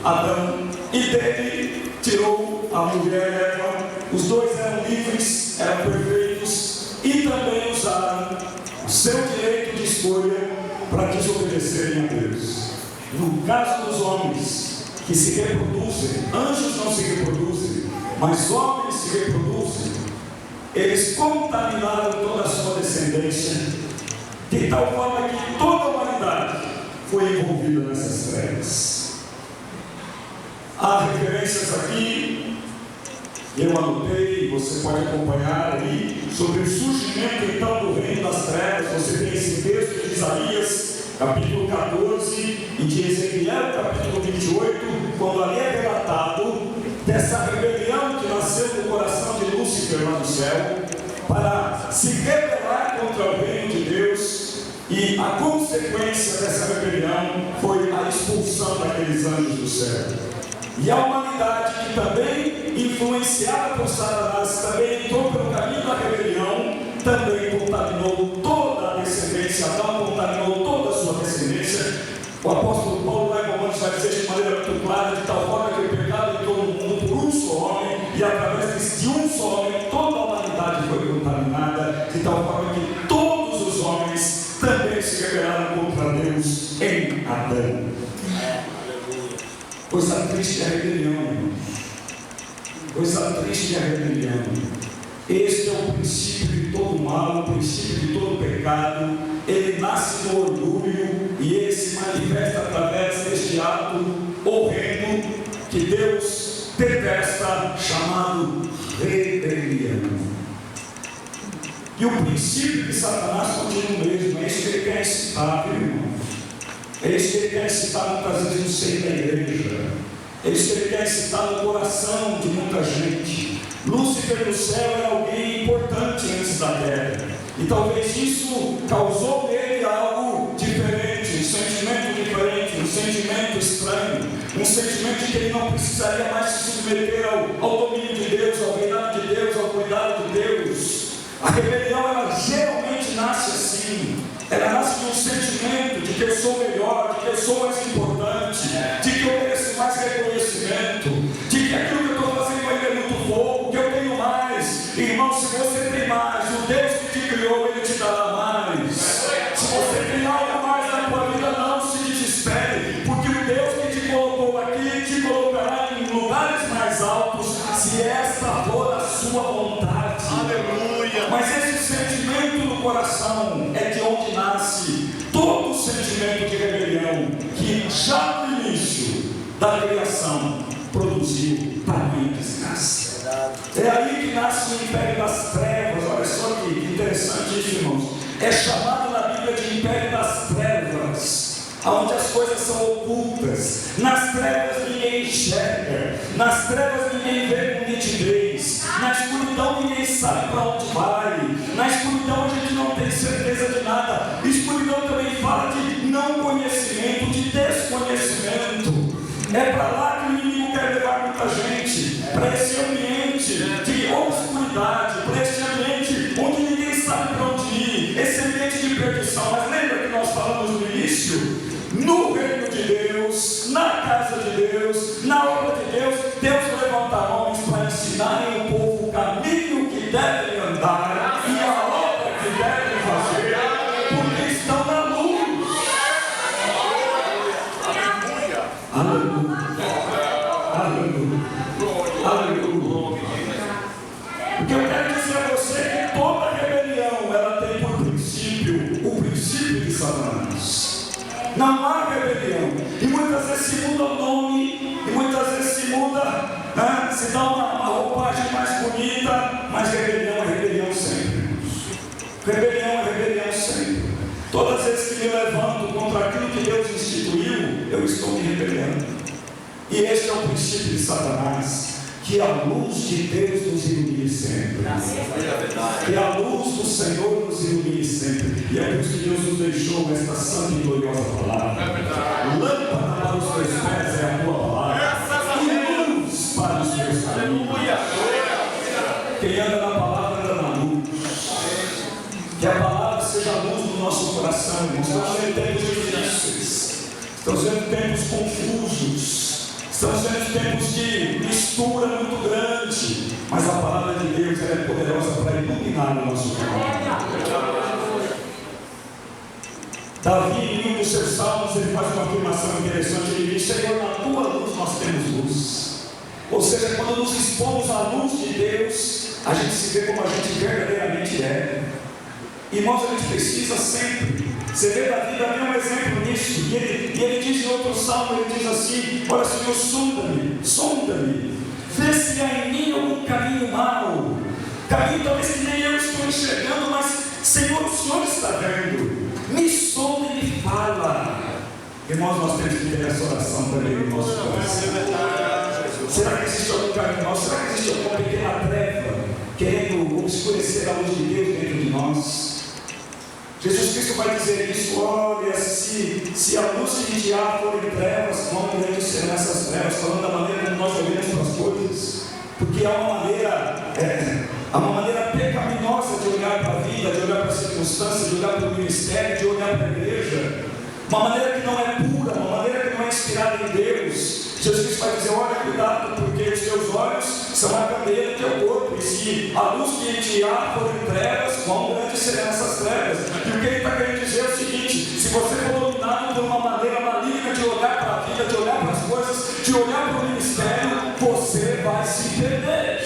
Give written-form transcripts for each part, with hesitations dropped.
Adão, e dele tirou a mulher Eva. Os dois eram livres, eram perfeitos, e também usaram o seu direito de escolha para desobedecerem a Deus. No caso dos homens que se reproduzem, anjos não se reproduzem, mas homens se reproduzem, eles contaminaram toda a sua descendência, de tal forma que toda a humanidade foi envolvida nessas trevas. Há referências aqui, eu anotei, você pode acompanhar aí, sobre o surgimento então do reino das trevas. Você tem esse texto de Isaías, capítulo 14, e de Ezequiel, capítulo 28, quando ali é relatado dessa rebelião que nasceu no coração de Lúcifer lá no céu, para se rebelar contra o reino de Deus, e a consequência dessa rebelião foi a expulsão daqueles anjos do céu. E a humanidade, que também, influenciada por Satanás, também entrou pelo caminho da rebelião, também contaminou toda a descendência. Adão contaminou toda a sua descendência. O apóstolo Paulo lá em Romanos vai dizer de maneira muito clara, de tal forma que o pecado entrou no mundo por um só homem, e através de um só homem toda a humanidade foi contaminada, de tal forma que todos os homens também se rebelaram contra Deus em Adão. Coisa triste é a rebelião, irmãos. Coisa triste é a rebelião. Este é o princípio de todo mal, o princípio de todo pecado. Ele nasce no orgulho e ele se manifesta através deste ato horrendo que Deus detesta, chamado rebelião. E o princípio de Satanás continua o mesmo. É isso que ele quer incitar, viu, irmão? É isso que ele quer incitar muitas vezes no seio da igreja. É isso que ele quer incitar no coração de muita gente. Lúcifer no céu era alguém importante antes da terra, e talvez isso causou nele algo diferente, um sentimento diferente, um sentimento estranho, um sentimento de que ele não precisaria mais se submeter ao domínio de Deus, ao reinado de Deus, ao cuidado de Deus. A rebelião, ela geralmente nasce assim. Ela nasce de um sentimento de que eu sou melhor, de que eu sou mais importante, de que eu mereço mais reconhecimento, de que aquilo que eu estou fazendo ainda é muito pouco, que eu tenho mais. Irmão, se você tem mais, o Deus que te criou, Ele te dará mais. Se você tem algo mais na tua vida, não se desespere, porque o Deus que te colocou aqui, te colocará em lugares mais altos, se esta for a sua vontade. Aleluia! Mas esse sentimento no coração é de onde nasce todo o sentimento de rebelião, que já no início da criação produziu tamanha desgraça. É aí que nasce o império das trevas. Olha só que interessante isso, irmãos. É chamado na Bíblia de império das trevas, onde as coisas são ocultas. Nas trevas ninguém enxerga, nas trevas ninguém vê com nitidez, na escuridão ninguém sabe para onde vai, na escuridão a gente não tem certeza de nada. Escuridão também fala de não conhecimento, de desconhecimento. É para lá que o inimigo quer levar muita gente, para esse ambiente de obscuridade, para esse ambiente onde ninguém sabe para onde ir, esse ambiente de perdição. Mas lembra que nós falamos no início? No reino de Deus, na casa de Deus, na obra de Deus, Deus levanta homens para ensinarem o povo o caminho que devem andar e a obra que devem fazer, porque estão na luz. Aleluia. Aleluia. Aleluia. Porque eu quero dizer a você que toda rebelião, ela tem por princípio o princípio de Satanás. Não há rebelião, e muitas vezes se muda o nome, e muitas vezes se muda, se dá uma roupagem mais bonita, mas rebelião é rebelião sempre. Rebelião é rebelião sempre. Todas as vezes que me levanto contra aquilo que Deus instituiu, eu estou me rebelando. E este é o princípio de Satanás. Que a luz de Deus nos ilumine sempre. Que a luz do Senhor nos ilumine sempre. E é por isso que Deus nos deixou esta santa e gloriosa palavra. Lâmpada para os teus pés é a tua palavra, e luz para os teus caminhos. Quem anda na palavra anda na luz. Que a palavra seja a luz do nosso coração. Estamos vendo tempos difíceis, estamos vendo tempos confusos, Estamos vendo tempos de mistura muito grande, mas a palavra de Deus é poderosa para iluminar o nosso caminho. Davi, em um dos seus salmos, ele faz uma afirmação interessante. Ele diz: Senhor, na tua luz nós temos luz. Ou seja, quando nos expomos à luz de Deus, a gente se vê como a gente verdadeiramente é. Irmãos, a gente precisa sempre. Você vê Davi é um exemplo nisso. E ele diz em outro salmo, ele diz assim: olha, Senhor, sonda-me, vê se há em mim algum caminho mau, caminho talvez que nem eu estou enxergando, mas Senhor, o Senhor está vendo. Me sonda e me fala. Irmãos, nós temos que ter essa oração também no nosso coração. Será que existe algum caminho mau? Será que existe alguma pequena treva querendo obscurecer a luz de Deus dentro de nós? Jesus Cristo vai dizer isso: olha, se a luz que vigiar for em trevas, quão grandes serão essas trevas, falando da maneira como nós olhamos para as coisas, porque há uma maneira pecaminosa de olhar para a vida, de olhar para as circunstâncias, de olhar para o ministério, de olhar para a igreja, uma maneira que não é pura, uma maneira que não é inspirada em Deus. Jesus Cristo vai dizer: olha, cuidado, porque os teus olhos são a candeia do teu corpo, e se a luz que em ti há for em trevas, quão grandes serão essas trevas. E o que ele está querendo dizer é o seguinte: se você for dominado por uma maneira maligna de olhar para a vida, de olhar para as coisas, de olhar para o ministério, você vai se perder.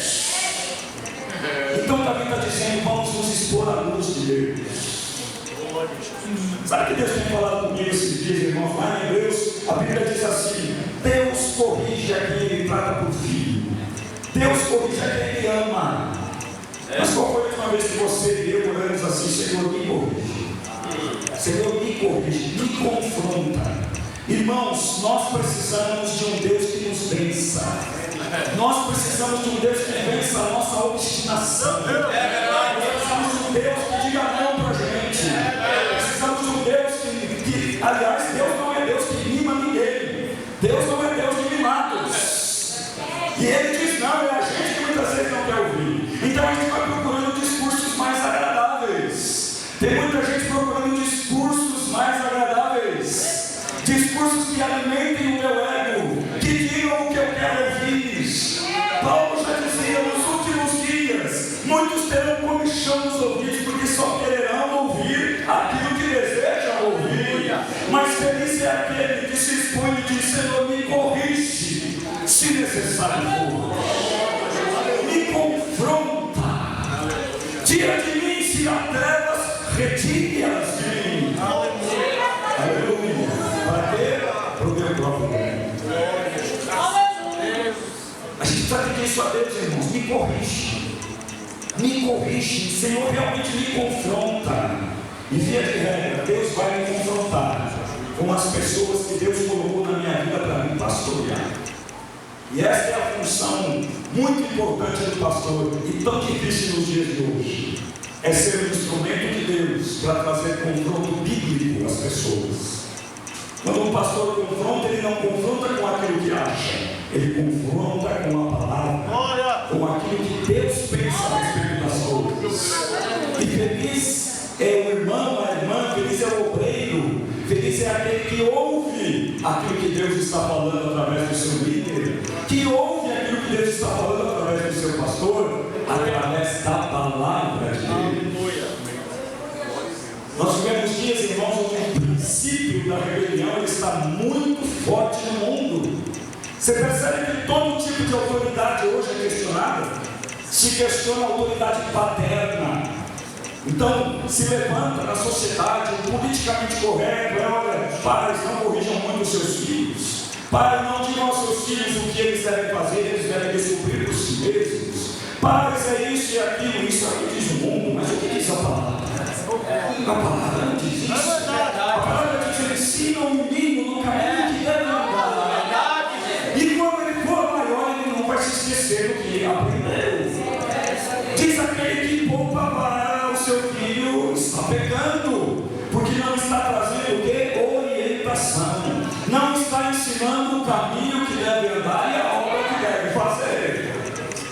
Então Davi está dizendo: vamos nos expor à luz de Deus. Sabe que Deus tem falado comigo esses dias, irmãos? Lá em Hebreus, a Bíblia diz assim: Deus corrige a quem Ele trata por filho. Deus corrige a quem Ele ama. Mas qual foi a última vez que você e eu oramos assim: Senhor, me corrige, Senhor, me corrige, me confronta. Irmãos, nós precisamos de um Deus que nos vença. Nós precisamos de um Deus que vença a nossa obstinação. Nós precisamos de um Deus que diga não para a gente. Precisamos de um Deus que, aliás, Deus não é Deus que mima ninguém. Deus não é Deus de mimados. E Ele diz não, é a gente que muitas vezes não quer ouvir. Então a gente vai procurando discursos mais agradáveis. Tem muita gente procurando discursos mais agradáveis, discursos que alimentem o meu ego, que digam o que eu quero ouvir. Paulo já dizia: nos últimos dias muitos terão comichão nos ouvidos, porque só quererão ouvir aquilo que desejam ouvir. Mas feliz é aquele que se expõe e diz: Senhor, me corrige, se necessário for, me confronta, tira de mim se há trevas, retire-as de mim. Aleluia. Para quê? Para o meu próprio bem. A gente precisa pedir isso a Deus, irmãos: me corrige, Senhor, realmente me confronta. E via de regra, Deus vai me confrontar com as pessoas que Deus colocou na minha vida para me pastorear. E essa é a função muito importante do pastor, e tão difícil nos dias de hoje: é ser um instrumento de Deus para trazer confronto bíblico às pessoas. Quando um pastor confronta, ele não confronta com aquilo que acha, ele confronta com a palavra, com aquilo que Deus pensa a respeito das coisas. E feliz é o irmão, a irmã, feliz é o obreiro, feliz é aquele que ouve aquilo que Deus está falando através do seu líder, que ouve aquilo que Deus está falando através do seu pastor, através da palavra de Deus. Nós tivemos dias, irmãos, onde o princípio da rebelião está muito forte no mundo. Você percebe que todo tipo de autoridade hoje é questionada. Se questiona a autoridade paterna. Então, se levanta na sociedade o politicamente correto: olha, pais, não corrijam muito os seus filhos. Pais, não digam aos seus filhos o que eles devem fazer, eles devem descobrir por si mesmos. Pais, é isso e aquilo, isso é o que diz o mundo, mas o que diz a palavra? A palavra não diz isso. A palavra diz: ensina o menino no caminho que deve andar. E quando ele for maior, ele não vai se esquecer do que aprendeu. Diz aquele que poupa para o seu filho está pecando, porque não está trazendo o que? Orientação. Não está ensinando o caminho que deve andar e a obra que deve fazer.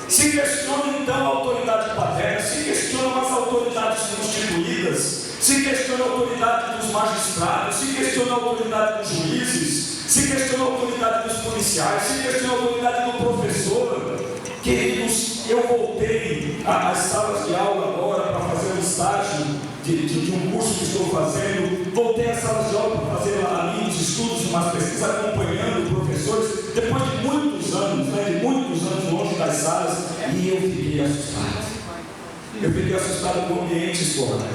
Se questiona então a autoridade paterna, se questionam as autoridades constituídas, se questiona a autoridade dos magistrados, se questiona a autoridade dos juízes, se questionou a autoridade dos policiais, se questionou a autoridade do professor. Queridos, eu voltei às salas de aula agora para fazer um estágio de um curso que estou fazendo. Voltei às salas de aula para fazer ali os estudos, umas pesquisas, acompanhando professores, depois de muitos anos, de muitos anos longe das salas, e eu fiquei assustado. Eu fiquei assustado com o ambiente escolar.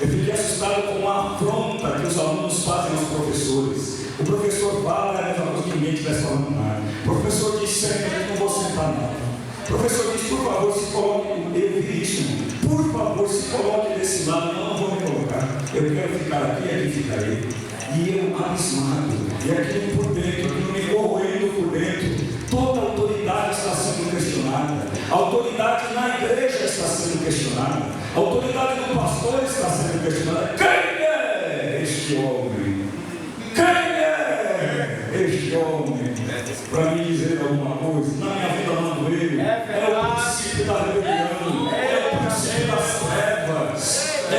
Eu fiquei assustado com a afronta que os alunos fazem aos professores. O professor fala, é a mesma coisa que ninguém estivesse falando nada. O professor diz, senta, eu não vou sentar nada. O professor diz, por favor, se coloque, eu vi isso, por favor, se coloque desse lado, não vou me colocar. Eu quero ficar aqui ficarei. E eu abismado, e aquilo por dentro, aquilo me corroendo por dentro. Toda a autoridade está sendo questionada. A autoridade na igreja está sendo questionada. A autoridade do pastor está sendo questionada. Quem é este homem? Quem é este homem? Para me dizer alguma coisa, na minha vida não veio. É o princípio da rebelião, é o princípio das trevas, é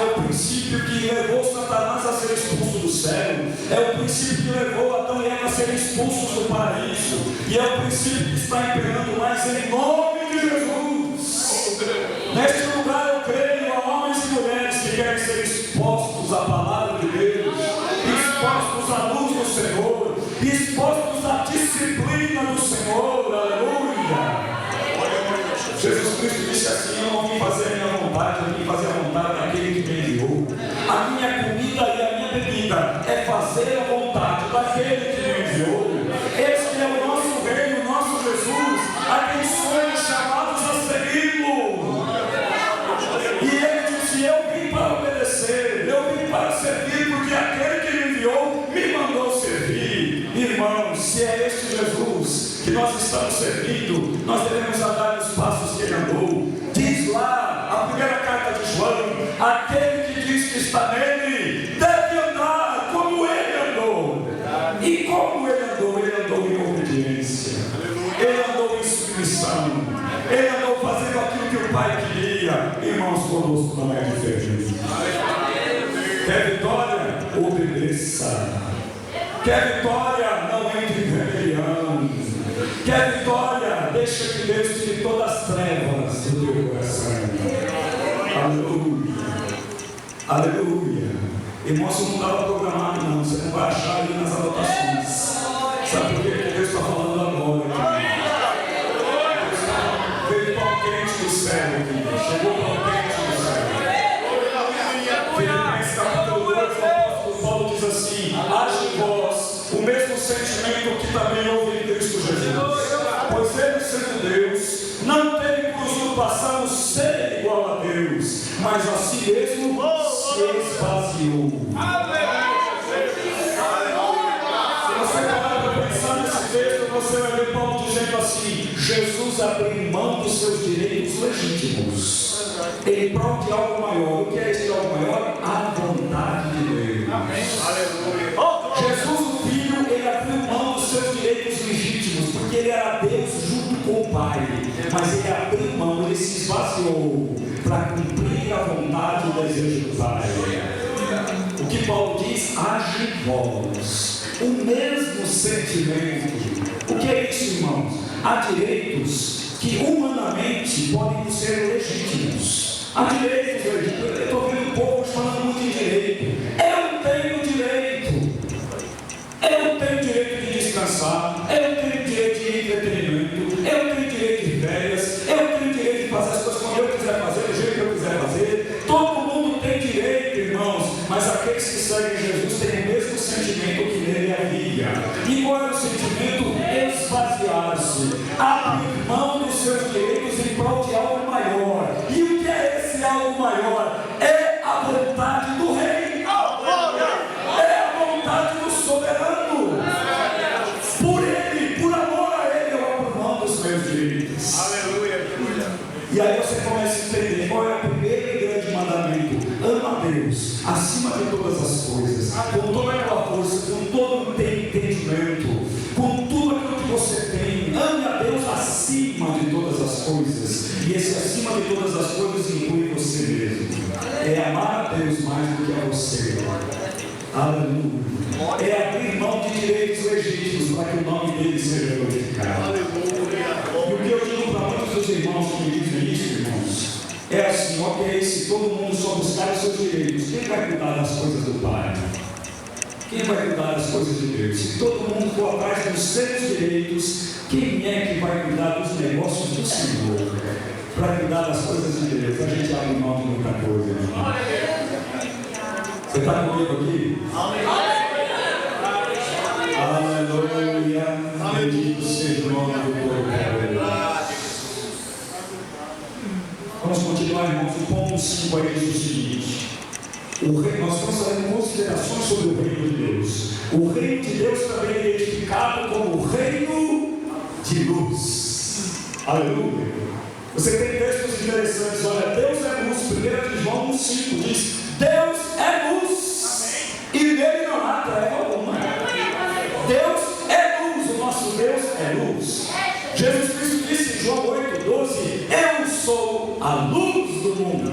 o princípio que levou Satanás a ser expulso do céu, é o princípio que levou Adão e Eva a serem expulsos do paraíso, e é o princípio que está imperando mais em nome de Jesus. Neste lugar eu creio a homens e mulheres que querem ser expostos à palavra de Deus, expostos à luz do Senhor, expostos à disciplina do Senhor. Aleluia! Jesus Cristo disse assim: eu não vim fazer a minha vontade, eu vim fazer a vontade daquele que me enviou. A minha comida e a minha bebida é fazer a vontade daquele que me enviou. Este é o nosso Rei, o nosso Jesus, a quem somos chamados a segui-lo. E ele disse: eu vim para obedecer, eu vim para servir, porque aquele que me enviou me mandou servir. Irmãos, se é este Jesus que nós estamos servindo, nós devemos andar nos passos que ele andou. Diz lá a primeira carta de João: aquele que diz que está nele deve andar como ele andou. E como ele andou em obediência, ele andou em submissão, ele andou fazendo aquilo que o Pai queria. Irmãos, conosco não é diferente. Quer vitória? Obedeça. Quer vitória? Não entre em rebelião. Quer vitória? Deixa que Deus tire todas as trevas do teu coração. Aleluia. Aleluia. Irmãos, isso não estava programado, não. Você não vai achar ali nas anotações. Sabe por que Deus está falando agora? Veio para o crente do céu aqui. Chegou para o crente do céu. Filipenses capítulo 2, o apóstolo Paulo diz assim: haja em vós o mesmo sentimento que também houve em Cristo Jesus. Pois ele, sendo Deus, não teve por usurpação ser igual a Deus, mas a si mesmo se esvaziou. Se você parar para pensar nesse texto, você vai ver Paulo dizendo assim: Jesus abriu mão dos seus direitos legítimos em prol de algo maior. O que é esse algo maior? A vontade de Deus. Jesus, o Filho, ele abriu mão dos seus direitos legítimos, porque ele era Deus junto com o Pai, mas ele abriu mão, ele se esvaziou para cumprir a vontade e o desejo do Pai. O que Paulo diz: haja em vós o mesmo sentimento. O que é isso, irmãos? Há direitos que humanamente podem ser legítimos. Há direitos legítimos. Eu estou vendo um povo falando muito em direito. Eu tenho direito. Eu tenho direito de descansar. Eu tenho direito de entretenimento. Eu tenho direito de férias. Eu tenho direito de fazer as coisas como eu quiser fazer, do jeito que eu quiser fazer. Todo mundo tem direito, irmãos. Mas aqueles que seguem Jesus têm o mesmo sentimento que nele havia. E qual é o sentimento? Esvaziar-se, abrir mão dos seus direitos em prol de algo maior. E o que é esse algo maior? É a vontade do Rei, é a vontade do soberano. Por ele, por amor a ele, eu abro mão dos meus direitos. Aleluia. E aí você começa a entender qual é o primeiro e grande mandamento: ama a Deus acima de todas as coisas, com toda a tua força, com todo o teu entendimento, com tudo aquilo que você tem. Ame a Deus acima de todas as coisas. E esse acima de todas as coisas inclui você mesmo. É amar a Deus mais do que a você. Aleluia. É abrir mão de direitos legítimos para que o nome dele seja glorificado. E o que eu digo para muitos dos irmãos que me dizem isso, irmãos, é assim: ok, se todo mundo só buscar os seus direitos, quem vai cuidar das coisas do Pai? Quem vai cuidar das coisas de Deus? Se todo mundo for atrás dos seus direitos, quem é que vai cuidar dos negócios do Senhor? Para cuidar das coisas de Deus, a gente abre mão de muita coisa. Irmão. Você está comigo aqui? Aleluia. Bendito seja o nome do povo. Vamos continuar, irmãos. O ponto 5 aí diz o seguinte: nós estamos fazendo considerações sobre o reino de Deus. O reino de Deus também é identificado como o reino de luz. Aleluia. Você tem textos interessantes. Olha, Deus é luz. 1 de João 5 diz: Deus é luz. E nele não há treva alguma. Deus é luz. O nosso Deus é luz. Jesus Cristo disse em João 8,12: Eu sou a luz do mundo.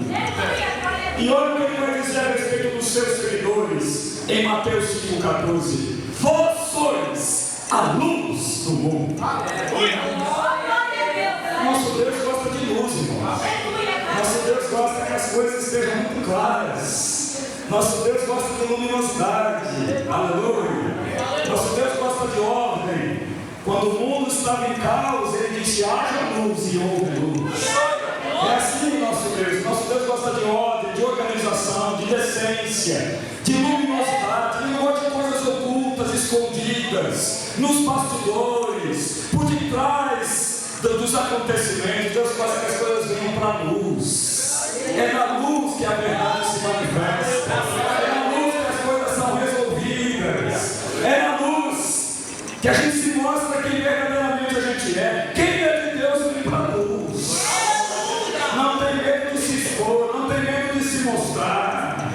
E olha o que ele vai dizer a respeito dos seus seguidores em Mateus 5,14: Vós sois a luz do mundo. Nosso Deus gosta de luz, irmãos. Nosso Deus gosta que as coisas estejam muito claras. Nosso Deus gosta de luminosidade. Aleluia. Nosso Deus gosta de ordem. Quando o mundo estava em caos, ele disse: haja luz, e houve luz. É assim o nosso Deus. Nosso Deus gosta de ordem, de organização, de decência, de luminosidade. Ele não gosta de coisas ocultas, escondidas, nos bastidores, por detrás dos acontecimentos. Deus gosta que as coisas venham para a luz. É na luz que a verdade se manifesta. É na luz que as coisas são resolvidas. É na luz que a gente se mostra quem verdadeiramente a gente é. Quem é de Deus vem para a luz. Não tem medo de se expor, não tem medo de se mostrar.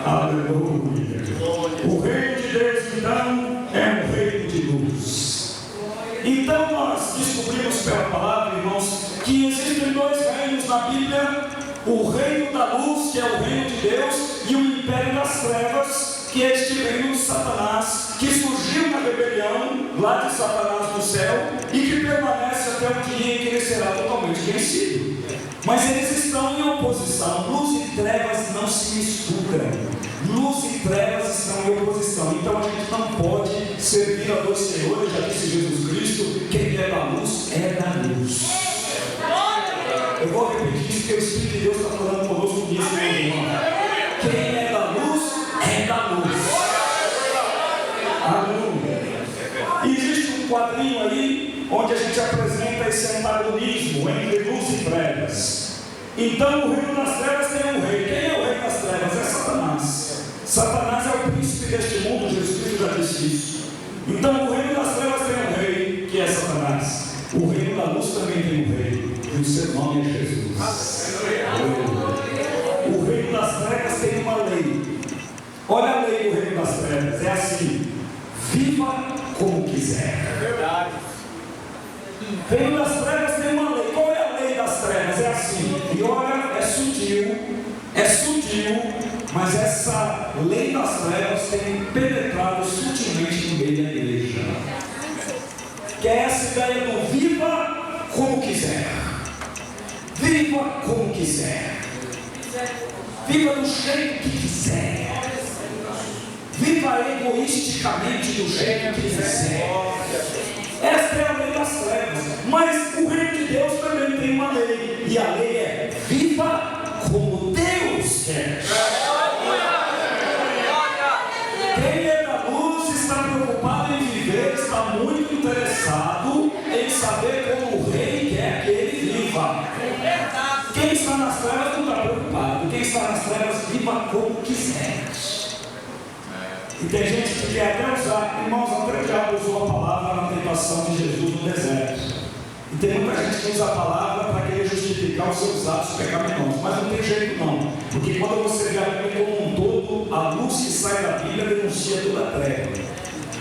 Aleluia. O reino de Deus, então, é um reino de luz. Então nós descobrimos pela palavra, irmãos, que existem dois reinos na Bíblia: o reino da luz, que é o reino de Deus, e o império das trevas, que é este reino de Satanás, que surgiu na rebelião lá de Satanás do céu e que permanece até o dia em que ele será totalmente vencido. Mas eles estão em oposição. Luz e trevas não se misturam. Luz e trevas estão em oposição. Então a gente não pode servir a dois senhores. Já disse Jesus Cristo: quem é da luz é da luz. Eu vou repetir isso, porque o Espírito de Deus está falando conosco nisso, meu irmão. Quem é da luz é da luz. Aleluia. Existe um quadrinho aí onde a gente apresenta esse antagonismo entre luz e trevas. Então o reino das trevas tem um rei. Quem é o rei das trevas? É Satanás. Satanás é o príncipe deste mundo. Jesus Cristo já disse isso. Então o reino das trevas tem um rei, que é Satanás. O reino da luz também tem um rei, e o seu nome é Jesus. O reino das trevas tem uma lei. Olha a lei do reino das trevas. É assim: viva como quiser. Verdade. O reino das trevas tem uma lei. Qual é a lei das trevas? É assim. E olha, é sutil, mas essa lei das trevas tem penetrado sutilmente no meio da igreja. Que é essa ideia do viva como quiser. Viva como quiser. Viva do jeito que quiser. Viva egoisticamente do jeito que quiser. Esta é a lei das trevas. Mas o reino de Deus também tem uma lei. E a lei é: viva como Deus quer. Quem é da luz está preocupado em viver, está muito interessado em saber como o rei quer que ele viva. Quem está nas trevas não está preocupado. Quem está nas trevas, viva como quiser. E tem gente que quer até usar, irmãos, até o diabo usou a palavra na tentação de Jesus no deserto. E tem muita gente que usa a palavra para querer justificar os seus atos pecaminosos. Mas não tem jeito não. Porque quando você vê a Bíblia como um todo, a luz que sai da Bíblia denuncia toda a treva.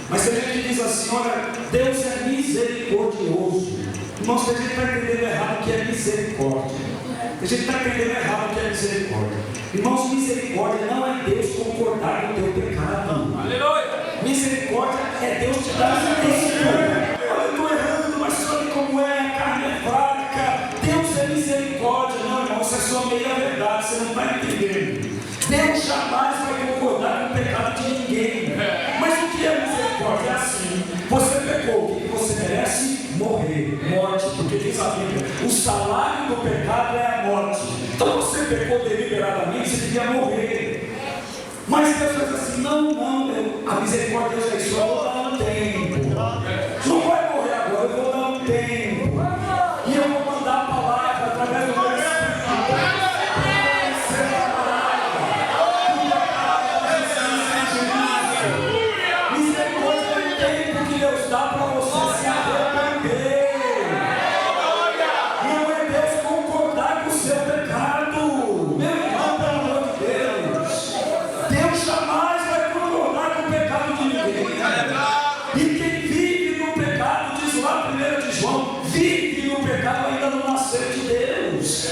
Mas tem gente que diz assim: olha, Deus é misericordioso. Irmãos, tem gente que está entendendo errado o que é misericórdia. Tem gente que está entendendo errado o que é misericórdia. Irmãos, misericórdia não é Deus concordar com o teu pecado. Aleluia. misericórdia é Deus te dar misericórdia. Olha, eu estou errando, mas sabe como é? A carne é fraca. Deus é misericórdia. Não, irmão, isso é só meia verdade, você não está entendendo. Deus jamais vai concordar com o pecado de ninguém. Mas o que é misericórdia? É assim: você pecou, o que você merece? Morrer, morte, porque diz a Bíblia, o salário do pecado é a morte. Então você pecou deliberadamente, você devia morrer. Mas Deus diz assim: não, a misericórdia de Deus é isso, eu vou dar um tempo. Não vai morrer agora, eu vou dar um tempo. E eu vou mandar a palavra através do meu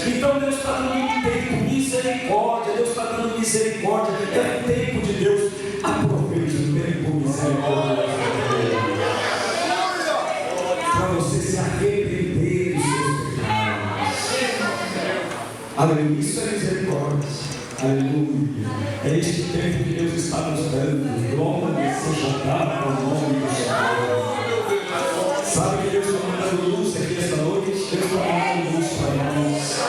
Então Deus está dando um tempo, misericórdia, Deus está dando misericórdia, é o tempo de Deus. Aproveite o tempo, misericórdia, para você se arrepender dos seus pecados. Aleluia, isso é misericórdia. Aleluia, é este tempo que Deus está nos dando. Glória seja dada ao nome do Senhor. Sabe que Deus está mandando luz aqui esta noite? Deus está mandando luz para nós.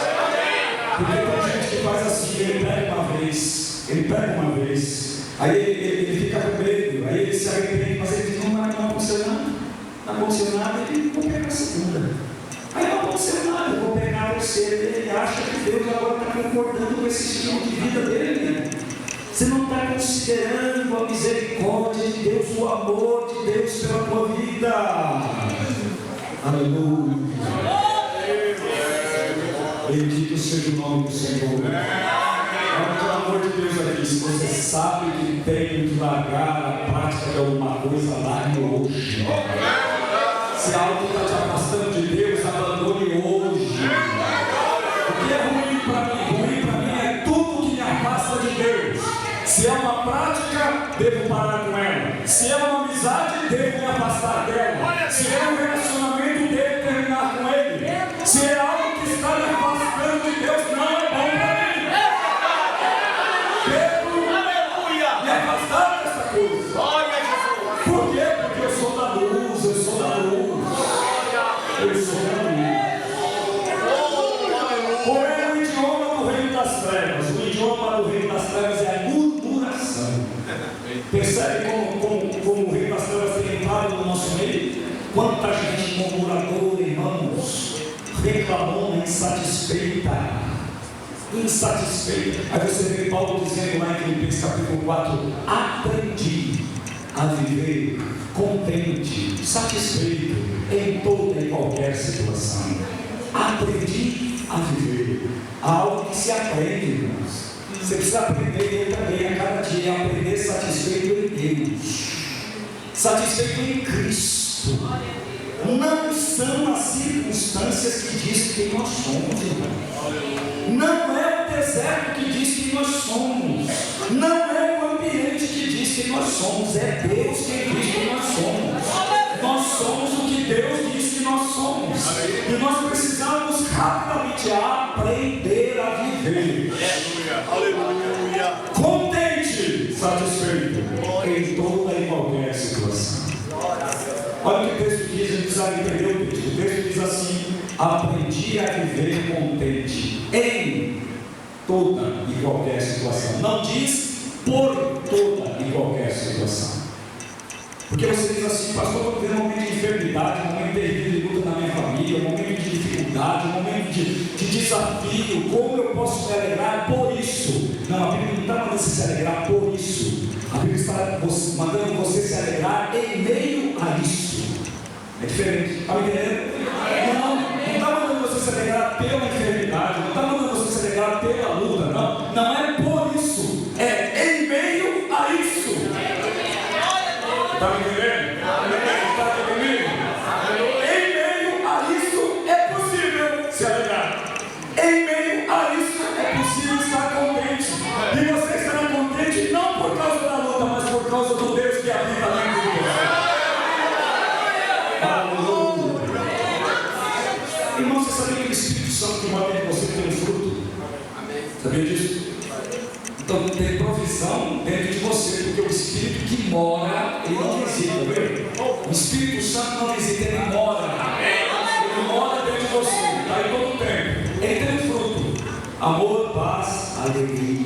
Porque tem gente que faz assim: ele pega uma vez, aí ele fica com medo, aí ele se arrepende, mas ele diz: não aconteceu nada, ele vou pegar a segunda. Aí não aconteceu nada, eu vou pegar a terceira. Ele acha que Deus agora está concordando com esse estilo de vida dele. Você não está considerando a misericórdia de Deus, o amor de Deus pela tua vida. Aleluia. Bendito seja o nome do Senhor. Olha, pelo amor de Deus aqui, se você sabe que tem que largar a prática de alguma coisa, largue hoje. Se algo está te afastando de Deus, abandone hoje. O que é ruim para mim? Ruim para mim é tudo que me afasta de Deus. Se é uma prática, devo parar com ela. Se é uma amizade, devo me afastar dela. Se é um relacionamento, devo terminar com ele. Se é algo que está me afastando de Deus, não é bom para mim. Devo me afastar dessa coisa. Por quê? Porque eu sou da luz, eu sou da luz. Eu sou da luz. Porém, o idioma do reino das trevas, o idioma do reino das trevas é a murmuração. Percebe como o reino das trevas tem entrado no nosso meio? Quanta gente murmuradora, irmãos, reclamona, insatisfeita. Aí você vê Paulo dizendo lá em Filipenses capítulo 4: aprendi a viver contente, satisfeito em toda e qualquer situação. Aprendi a viver. Algo que se aprende, irmãos. Você precisa aprender também a cada dia, aprender satisfeito em Deus, satisfeito em Cristo. Não são as circunstâncias que dizem quem nós somos, irmão. Não é o deserto que diz quem nós somos. Não é o ambiente que diz quem nós somos. É Deus quem diz quem nós somos. Nós somos o que Deus diz que nós somos. E nós precisamos rapidamente aprender a viver. Aleluia. Contente, satisfeito em toda e qualquer situação. Olha o que o texto diz, a gente precisa entender o texto. O texto diz assim: aprendi a viver contente em toda e qualquer situação. Não diz por toda e qualquer situação. Porque você diz assim: pastor, estou vivendo um momento de enfermidade, um momento terrível de luta na minha família, um momento de dificuldade, um momento de desafio. Como eu posso me alegrar por isso? Não, a Bíblia não está mandando você se alegrar por isso. A Bíblia está mandando você se alegrar em meio a isso. É diferente. Está me entendendo? Não está mandando você se alegrar pela enfermidade, não está mandando você se alegrar pela luta, não. Não é por isso, é em meio a isso. Está me entendendo? Está comigo? Em meio a isso é possível se alegrar. Em meio a isso é possível estar contente. E você estará contente não por causa da luta, mas por causa do Deus que habita dentro Irmão, você sabia que o Espírito Santo que mora dentro de você tem um fruto? Sabia disso? Então tem provisão dentro de você, porque o Espírito que mora, ele não visita, viu? O Espírito Santo não visita, ele mora. Ele mora dentro de você, está aí todo o tempo. Ele tem um fruto: amor, paz, alegria.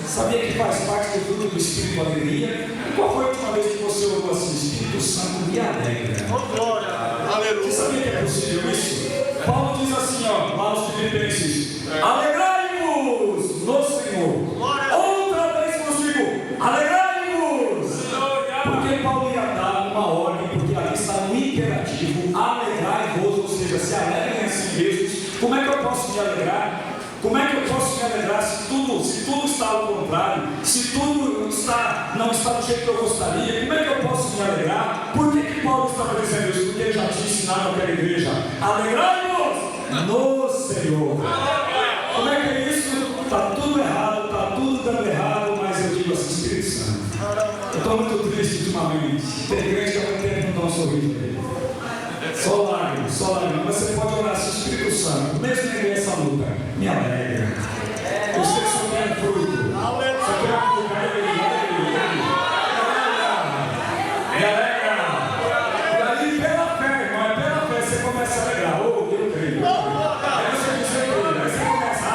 Sabia que faz parte do fruto do Espírito alegria? E qual foi a última vez que você ouviu assim: Espírito Santo me alegra? Você sabia que é possível isso? Paulo diz assim, ó, lá nos Filipenses: alegrai-vos no Senhor. Outra vez vos digo: alegrai-vos. Porque Paulo ia dar uma ordem, porque ali está no imperativo: alegrai-vos, ou seja, se alegrem a si mesmos. Como é que eu posso me alegrar? Como é que eu posso me alegrar se tudo está ao contrário? Se tudo não está do jeito que eu gostaria? Como é que eu posso me alegrar? Por que Paulo estava dizendo isso? Porque ele já tinha ensinado aquela igreja: alegrai-vos no Senhor. Como é que é isso? Está tudo errado, está tudo dando errado, mas eu digo assim: Espírito Santo, eu estou muito triste ultimamente. Tem igreja que há muito tempo não dá um sorriso dele. Só lágrimas, mas você pode orar assim: Espírito Santo, mesmo em meio a essa luta, me alegra. Eu sei que você tem fruto. Você tem uma fruta, me alegra. E aí, pela fé, irmão, é pela fé, você começa a alegrar. Oh, eu creio. Aí você diz: eu creio. Aí você começa: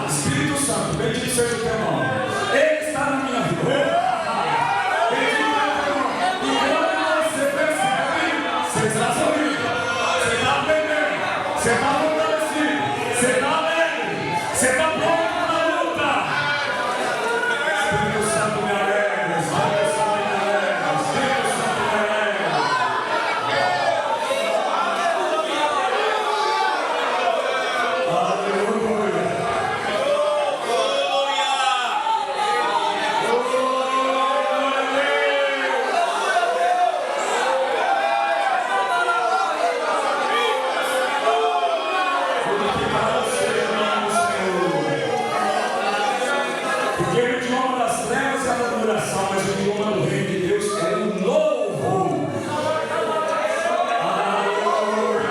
Espírito Santo, bendito seja o teu nome. Ele está na minha vida. Você está sorrindo, você está aprendendo, você está fortalecido, você está alegre, você está pronto para a luta. Espírito Santo me alegra, Espírito Santo me alegra, Espírito Santo me alegra. Aleluia. Porque o idioma das trevas é a murmuração, mas o idioma do reino de Deus é o louvor. Aleluia.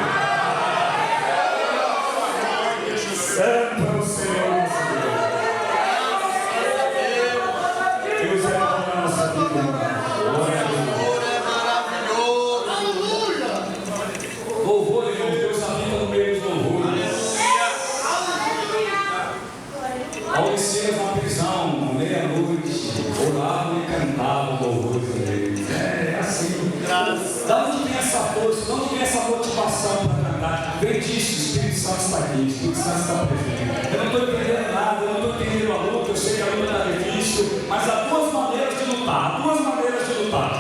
Santo é o Senhor nosso Deus. Deus é bom na nossa vida. Glória a Deus. Louvor, irmão, Deus habita no meio dos louvores. Paulo e Silas na prisão, meia-noite, oravam e cantavam louvores a Deus. É assim. Da onde vem essa força? Da onde vem essa motivação para cantar? Vem disso: o Espírito Santo está aqui, o Espírito Santo está presente. Eu não estou entendendo nada, eu não estou entendendo a luta, eu sei que a luta está difícil, mas há duas maneiras de lutar,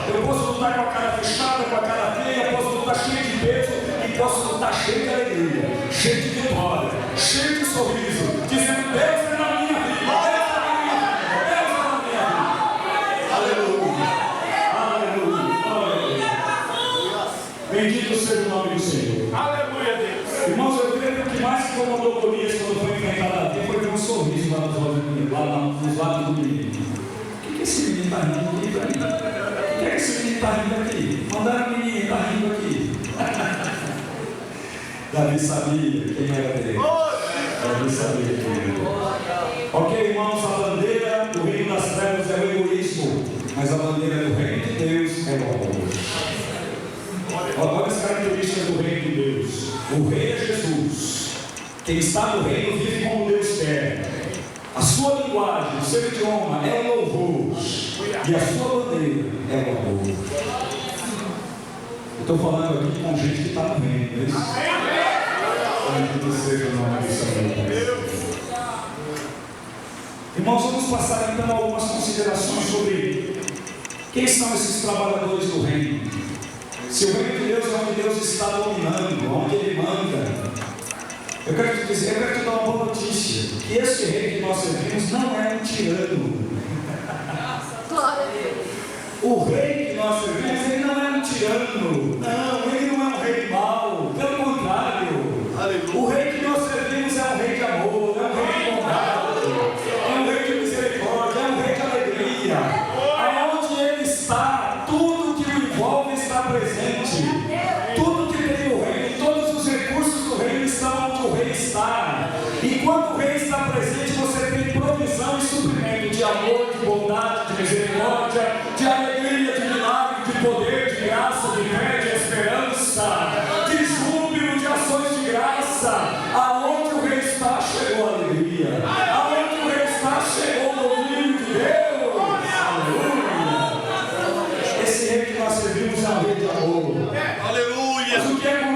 Eu posso lutar com a cara fechada, com a cara feia, eu posso lutar cheio de peso e posso lutar cheio de alegria, cheio de vitória, cheio de sorriso, dizendo: Deus é na minha vida, Deus é na minha vida, Deus é na minha vida. Aleluia, aleluia, aleluia. Bendito seja o nome do Senhor. Aleluia, Deus. Irmãos, eu creio que o que mais se incomodou Golias quando foi enfrentar Davi foi ter um sorriso lá nos lábios do menino. O que esse menino está rindo aqui para mim? O que esse menino está rindo aqui? Mandaram o menino, está rindo aqui. Davi sabia quem era Deus. Davi sabia quem era Deus. Ok, irmãos, a bandeira do reino das trevas é o egoísmo, mas a bandeira do reino de Deus é o amor. Olha as características do reino de Deus. O rei é Jesus. Quem está no reino vive como Deus quer. A sua linguagem, o seu idioma é o louvor. E a sua bandeira é o amor. Eu estou falando aqui com gente que está no reino, não é isso? Bendito seja o nome do Senhor. Irmãos, vamos passar então algumas considerações sobre quem são esses trabalhadores do reino. Se o reino de Deus é onde Deus está dominando, onde Ele manda, eu quero te dizer, eu quero te dar uma boa notícia: que esse rei que nós servimos não é um tirano. O rei que nós servimos, ele não é um tirano. Não, ele não é um rei mau. Pelo contrário, o rei que nós servimos é um rei de amor, é um rei de bondade, é um rei de misericórdia, é um rei de alegria. Aonde ele está, tudo que o envolve está presente. Tudo que tem o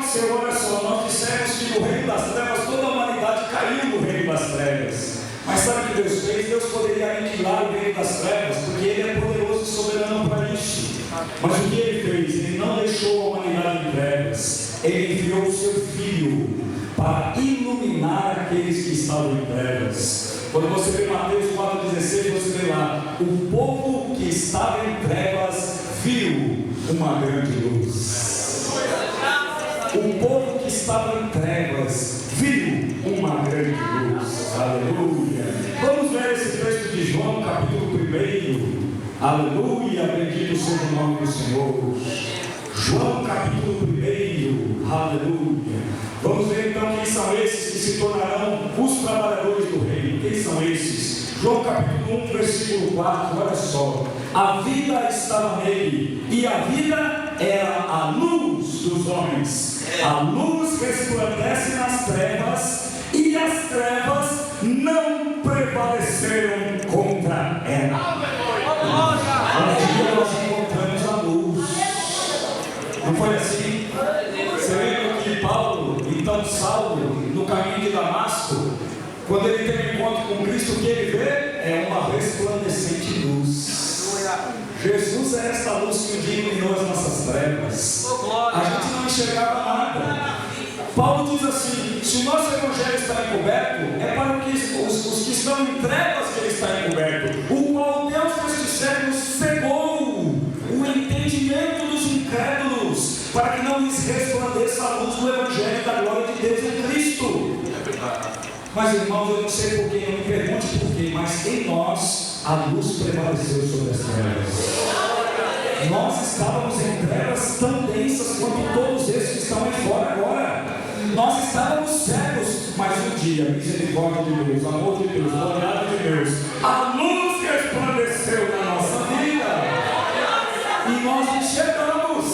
aconteceu? Olha só, nós dissemos que no reino das trevas toda a humanidade caiu no reino das trevas. Mas sabe o que Deus fez? Deus poderia aniquilar o reino das trevas, porque Ele é poderoso e soberano para isso. Mas o que Ele fez? Ele não deixou a humanidade em trevas. Ele enviou o seu Filho para iluminar aqueles que estavam em trevas. Quando você vê Mateus 4,16, você vê lá: o povo que estava em trevas viu uma grande luz. O povo que estava em trevas viu uma grande luz. Aleluia. Vamos ver esse texto de João, capítulo 1. Aleluia, bendito seja o nome do Senhor. João, capítulo 1. Aleluia. Vamos ver então quem são esses que se tornarão os trabalhadores do reino. Quem são esses? João capítulo 1, versículo 4, olha só: a vida estava nele, e a vida era a luz dos homens. A luz resplandece nas trevas, e as trevas não prevaleceram contra ela. Um dia nós encontramos a luz. Não foi assim? Você lembra que Paulo, então Saulo, no caminho de Damasco, quando ele tem um encontro com Cristo, o que ele vê é uma resplandecente luz. Jesus é esta luz que um dia iluminou as nossas trevas. A gente não enxergava nada. Paulo diz assim: se o nosso evangelho está encoberto, é para os que estão em trevas que ele está encoberto, o qual Deus neste século cegou o entendimento dos incrédulos, para que não lhes resplandeça a luz do evangelho da glória de Deus em Cristo. Mas irmãos, eu não sei porquê, não me pergunte porquê, mas em nós a luz prevaleceu sobre as trevas. Nós estávamos em trevas tão densas quanto todos esses que estão aí fora agora. Nós estávamos cegos, mas um dia, misericórdia de Deus, amor de Deus, bondade de Deus, a luz resplandeceu na nossa vida, e nós enxergamos,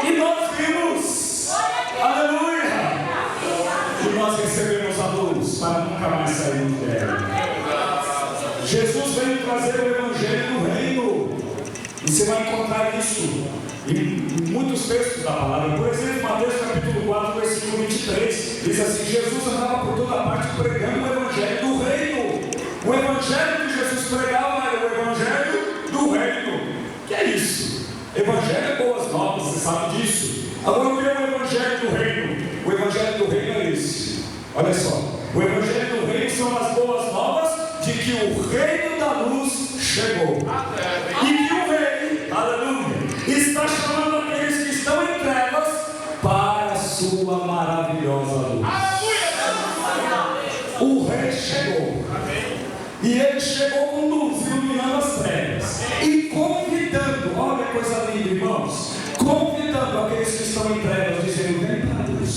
e nós vimos, aleluia, e nós recebemos a luz para nunca mais sairmos dela. Jesus veio trazer o evangelho do reino, e você vai encontrar isso em muitos textos da palavra. Por exemplo, Mateus capítulo 4, versículo 23, diz assim: Jesus andava por toda parte pregando o evangelho do reino. O evangelho que Jesus pregava era o evangelho do reino. Que é isso? Evangelho é boas novas, você sabe disso. Agora, o que é o evangelho do reino? O evangelho do reino é esse. Olha só, o evangelho do reino são as boas novas de que o reino da luz chegou. E que o rei, aleluia, está chamando aqueles que estão em trevas para a sua maravilhosa luz. O rei chegou. E ele chegou com luz, iluminando as trevas. E convidando, olha que coisa linda, irmãos, convidando aqueles que estão em trevas, dizendo: vem para a luz.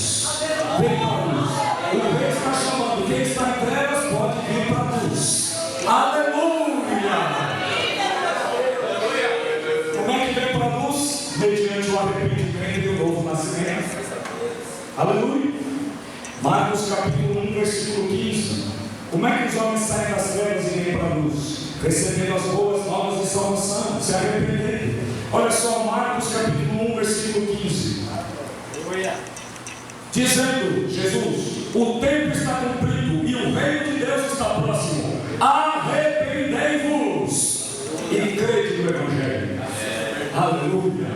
Vem para a luz. O rei está chamando, quem está em trevas pode vir para a luz. Aleluia! Como é que vem para a luz? Mediante o arrependimento e o novo nascimento. Aleluia! Marcos capítulo 1, versículo 15. Como é que os homens saem das trevas e vêm para a luz? Recebendo as boas novas de salvação, se arrependendo. Olha só, Marcos capítulo 1, versículo 15. Dizendo Jesus: o tempo está cumprido e o reino de Deus está próximo. Arrependei-vos e crede no evangelho. Aleluia.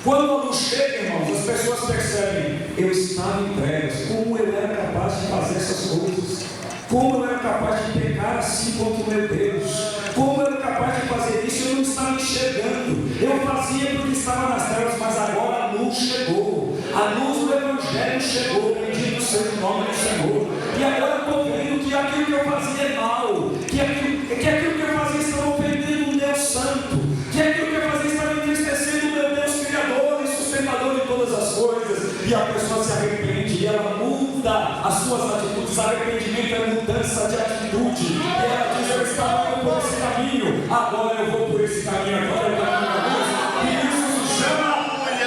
Quando a luz chega, irmãos, as pessoas percebem: eu estava em trevas, como eu era capaz de fazer essas coisas, como eu era capaz de pecar assim contra o meu Deus, como eu era capaz de fazer isso, eu não estava enxergando, eu fazia porque estava nas trevas, mas agora a luz chegou, a luz do evangelho chegou, bendito seja o nome do Senhor, e agora estou vendo que aquilo que eu fazia é mal, que aquilo que eu fazia estava ofendendo um Deus santo, que aquilo que eu fazia estava entristecendo o meu Deus Criador e sustentador de todas as coisas, e a pessoa se arrepende, e ela muda as suas atitudes. Arrependimento é mudança de atitude, e ela diz: eu estava indo por esse caminho, agora eu vou por esse caminho, agora eu vou por a luz, e isso se chama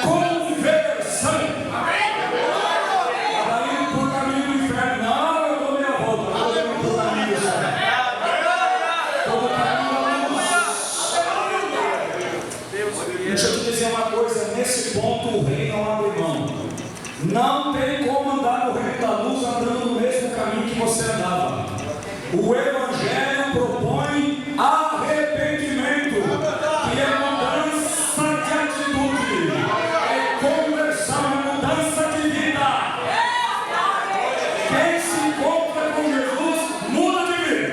conversão. Estava indo por o caminho do inferno, não, eu dou minha volta, eu vou indo por o caminho do céu, todo o caminho da luz. Deixa eu te dizer uma coisa: nesse ponto o rei não abre mão. Não tem como andar no reino da luz andando no mesmo caminho que você andava. O Evangelho propõe arrependimento, que é mudança de atitude, é conversão, é mudança de vida. Quem se encontra com Jesus muda de vida.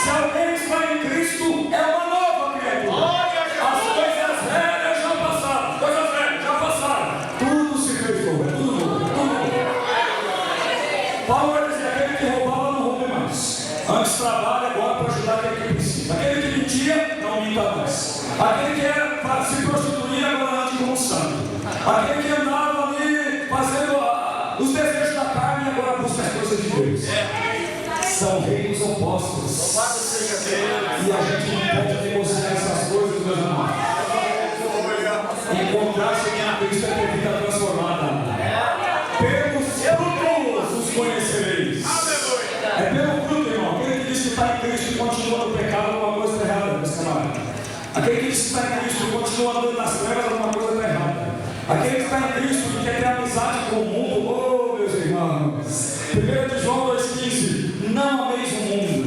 Se alguém está em Cristo, é uma nova criatura. As coisas velhas já passaram, coisas velhas já passaram. Tudo se fez novo, é tudo novo, tudo novo. Paulo vai dizer: aquele que roubava, não roube mais. Antes trabalha agora para ajudar aquele que precisa. Aquele que mentia, não minta mais. Aquele que era para se prostituir, agora ande como santo. Aquele que andava ali fazendo os desejos da carne, agora busca as coisas de Deus. São reinos opostos. E a gente não pode negociar essas coisas, meus irmãos. Encontrar-se em Cristo é ter vida transformada. Pelos frutos os conhecereis. É pelo fruto, irmão. Aquele que diz que está em Cristo e continua no pecado, alguma coisa está errada, meus camaradas. Aquele que diz que está em Cristo e continua andando nas trevas, alguma coisa está errada. Aquele que está em Cristo e quer ter amizade com o mundo, oh, meus irmãos. 1 João 2,15: não ameis o mundo,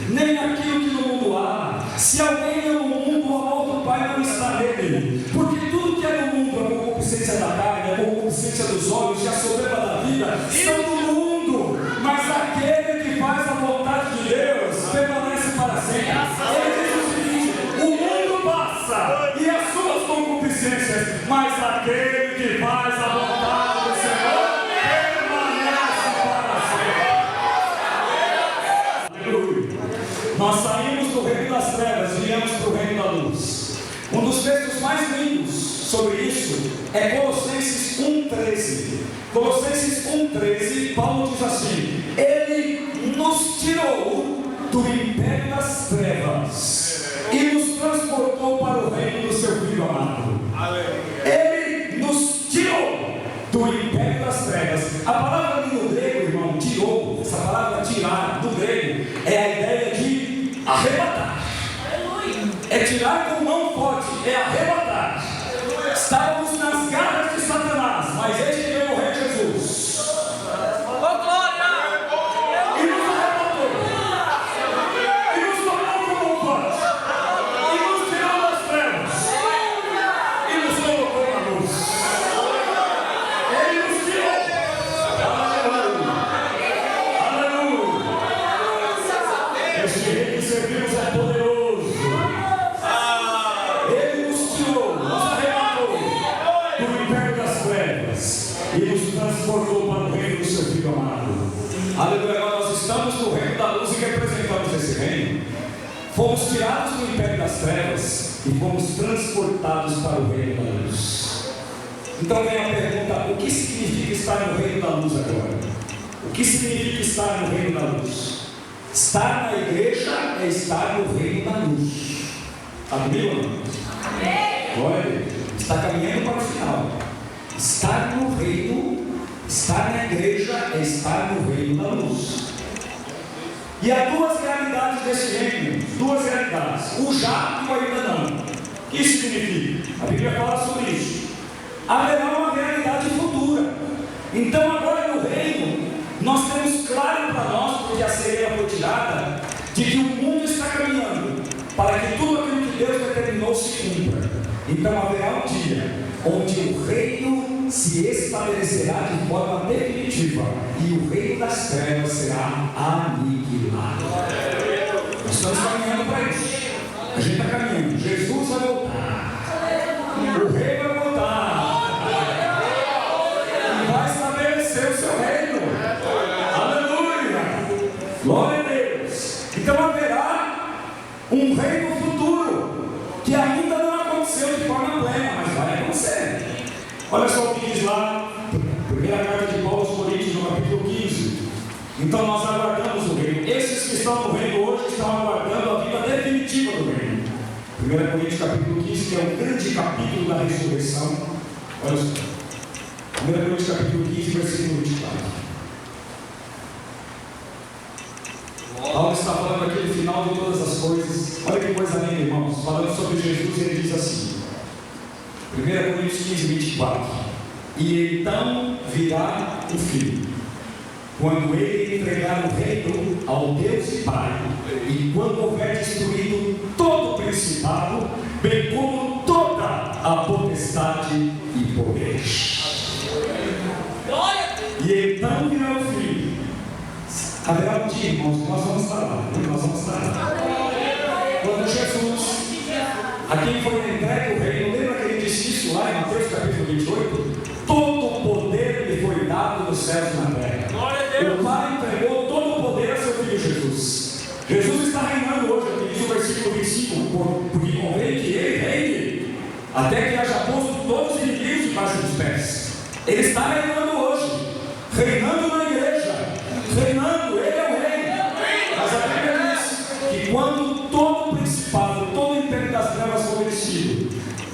nem aquilo que no mundo há. Se alguém ama o mundo, o amor do Pai não está nele. Porque tudo que é do mundo, a concupiscência da carne, a concupiscência dos olhos e a soberba da vida, são do mundo. Mas aquele que faz a vontade de Deus permanece para sempre. Ele diz o seguinte: o mundo passa e as suas concupiscências, mas aquele que faz a vontade do Senhor permanece para sempre. Aleluia. Nós saímos do reino das trevas e viemos para o reino da luz. Um dos textos mais lindos sobre isso é Colossenses 1,13. Colossenses 1,13, Paulo diz assim: ele nos tirou do império das trevas e nos transportou para o reino do seu Filho amado. Ele nos tirou do império das trevas. A palavra ali no grego, irmão, tirou, essa palavra tirar, do grego, é a ideia de arrebatar. É tirar com mão forte, é arrebatar. Estávamos nas garras de Satanás, mas este veio o Rei Jesus. E nos arrebatou. E nos tornou com mão forte. E nos tirou das trevas. E nos colocou na luz. Ele nos tirou. Aleluia. Aleluia. Este Rei que servimos é poderoso. E nos transportou para o reino do seu Filho amado. Aleluia. Agora nós estamos no reino da luz e representamos esse reino. Fomos tirados do império das trevas e fomos transportados para o reino da luz. Então vem a pergunta: o que significa estar no reino da luz agora? O que significa estar no reino da luz? Estar na igreja é estar no reino da luz. Está comigo, irmão? Glória a Deus. Está caminhando para o final. Estar no reino, estar na igreja é estar no reino da luz. E há duas realidades desse reino, duas realidades: o já e o ainda não. O que isso significa? A Bíblia fala sobre isso. Haverá uma realidade futura. Então agora no reino, nós temos claro para nós, porque a cereja foi tirada, de que o mundo está caminhando para que tudo aquilo que Deus determinou se cumpra. Então haverá um dia onde o reino se estabelecerá de forma definitiva e o reino das trevas será aniquilado. Nós estamos caminhando para isso. A gente está caminhando. Jesus vai voltar. O rei vai voltar. E vai estabelecer o seu reino. Aleluia. Glória a Deus. Então haverá um reino futuro que ainda não aconteceu de forma plena, mas vai acontecer. Olha só o que diz lá, primeira carta de Paulo aos Coríntios, no capítulo 15. Então nós aguardamos o reino. Esses que estão no reino hoje estão aguardando a vida definitiva do reino. 1 Coríntios capítulo 15, que é o grande capítulo da ressurreição. Olha só. 1 Coríntios capítulo 15, versículo 24. Paulo está falando aqui do final de todas as coisas. Olha que coisa linda, irmãos. Falando sobre Jesus, ele diz assim: 1 Coríntios 15, 24: E então virá o fim, quando ele entregar o reino ao Deus e Pai, e quando houver destruído todo o principado, bem como toda a potestade e poder. E então virá o fim. Haverá um dia, irmãos, que nós vamos estar lá. Quando Jesus, a quem foi entregue o reino, lembra que ele disse isso lá em Mateus capítulo 28? Todo o poder lhe foi dado nos céus e na terra. O Pai entregou todo o poder a seu Filho Jesus. Jesus está reinando hoje, aqui diz o versículo 25, porque convém que ele reine, até que haja posto todos os inimigos debaixo dos pés. Ele está reinando hoje, reinando na igreja, reinando, ele é o rei. Mas a Bíblia diz que quando todo o principado, todo o império das trevas for vencido,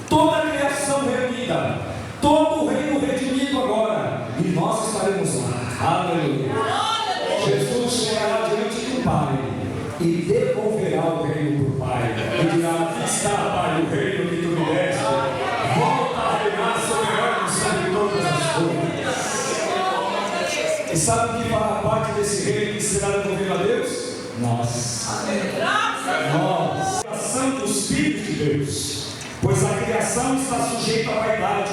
toda a criação reunida, todo o reino redimido agora, e nós estaremos lá. Aleluia. Jesus chegará diante do Pai e devolverá o reino para o Pai e dirá: aqui está, Pai, o reino que tu me deste, volta a reinar soberano sobre todas as coisas. E sabe o que fará parte desse reino que será devolvido a Deus? Nós, a criação dos filhos de Deus, pois a criação está sujeita à vaidade,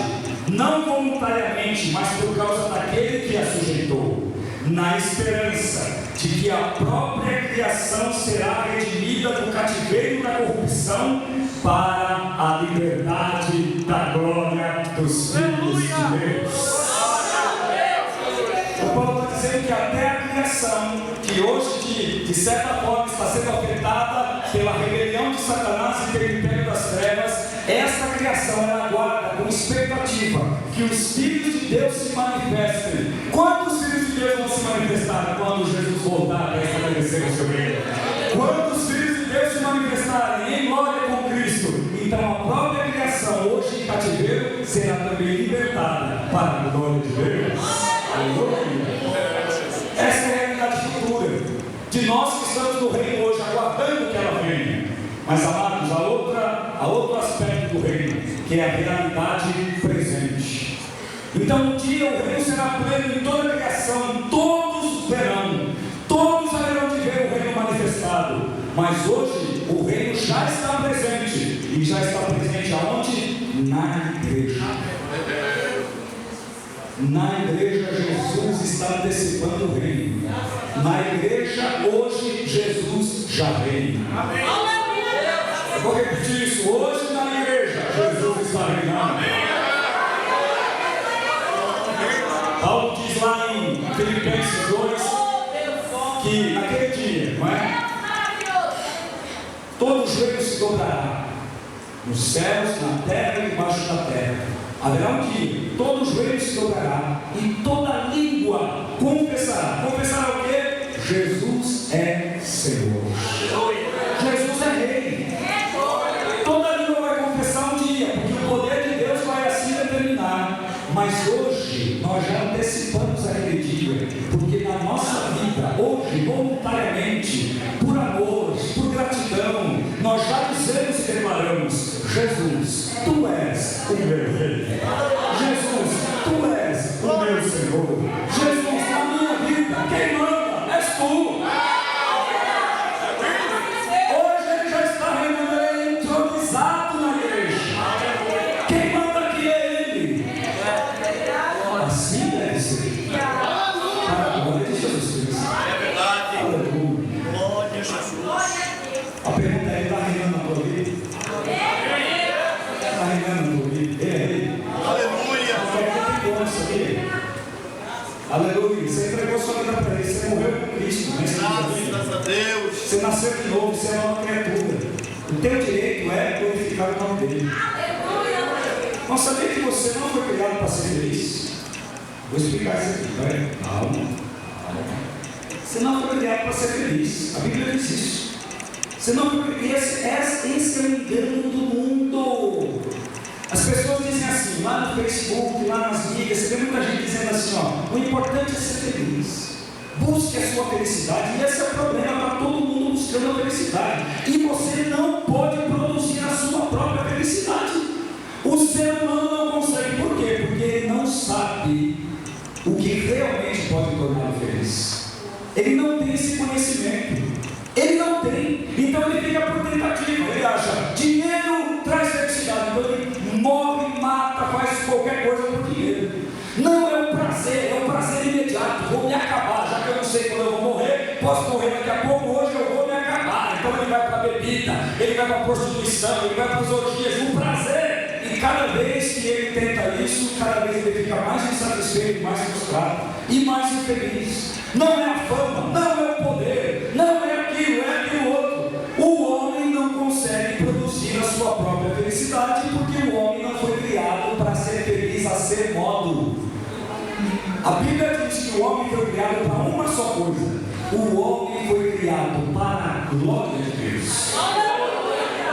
não voluntariamente, mas por causa daquele que a sujeitou, na esperança de que a própria criação será redimida do cativeiro da corrupção para a liberdade da glória dos filhos de Deus. O Paulo está dizendo que até a criação, que hoje de certa forma está sendo afetada pela rebelião de Satanás e pelo império das trevas, esta criação ela aguarda com expectativa que os filhos de Deus se manifestem. Quantos filhos de Deus vão se manifestar quando Jesus voltar a estabelecer o seu reino? Quando os filhos de Deus se manifestarem em glória com Cristo, então a própria criação, hoje em cativeiro, será também libertada para a glória de Deus. Aleluia. Essa é a realidade futura de nós que estamos no reino hoje, aguardando que ela venha. Mas, amados, há outro aspecto do reino, que é a realidade presente. Então, um dia o reino será pleno em toda a criação, todos verão, todos haverão de ver o reino manifestado. Mas hoje o reino já está presente, e já está presente aonde? Na igreja. Na igreja, Jesus está antecipando o reino. Na igreja, hoje, Jesus já reina. Amém. Eu vou repetir isso. Hoje, na igreja, Jesus está reinando. Paulo diz lá em Filipenses 2 que naquele dia, não é? Todo joelho se dobrará, nos céus, na terra e debaixo da terra. Haverá um dia, todo joelho se dobrará e toda língua confessará. Confessará o quê? Jesus é Senhor. Jesus é Rei. Toda língua vai confessar um dia, porque o poder de Deus vai assim determinar. Mas hoje, nós já antecipamos aquele dia, porque na nossa vida, hoje, voluntariamente, por amor, por gratidão, nós já dizemos e declaramos: Jesus, Tu és o meu Rei. Jesus, Tu és o meu Senhor. Jesus, na minha vida, quem manda és Tu. Hoje Ele já está reinando, Ele é entronizado na igreja. Quem manda aqui é Ele. Assim deve ser. Para a glória de Jesus Cristo. Aleluia. Glória a Jesus. A pergunta é: está reinando na tua vida? Está reinando na tua vida? Ele é Rei. Aleluia. Aleluia. Você entregou sua vida para Ele. Você morreu com Cristo. Graças a Deus. Você nasceu de novo. Você é uma nova criatura. O teu direito é glorificar o nome dele. Não sabia que você não foi criado para ser feliz? Vou explicar isso aqui, vai? Calma. Você não foi criado para ser feliz. A Bíblia diz isso. Você não foi criado. Esse é o engano do mundo. As pessoas dizem assim, lá no Facebook, lá nas mídias, você vê muita gente dizendo assim, ó: o importante é ser feliz. Busque a sua felicidade. E esse é o problema para todo mundo buscando a felicidade. E você não pode produzir a sua própria felicidade. O ser humano não consegue. Por quê? Porque ele não sabe o que realmente pode torná-lo feliz. Ele não tem esse conhecimento. Ele não tem. Então ele fica por tentativa. Ele acha, dinheiro traz felicidade. Então ele morre, mata, faz qualquer coisa por dinheiro. Não é um prazer, é um prazer imediato. Vou me acabar, já que eu não sei quando eu vou morrer, posso morrer daqui a pouco, hoje eu vou me acabar. Então ele vai para a bebida, ele vai para a prostituição, ele vai para as orgias, um prazer. E cada vez que ele tenta isso, cada vez ele fica mais insatisfeito, mais frustrado e mais infeliz. Não é a fama, não é o poder, não é aquilo, é aquilo outro. O homem não consegue produzir a sua própria felicidade, porque o homem não foi criado para ser feliz a ser modo. A Bíblia diz que o homem foi criado para uma só coisa: o homem foi criado para a glória de Deus.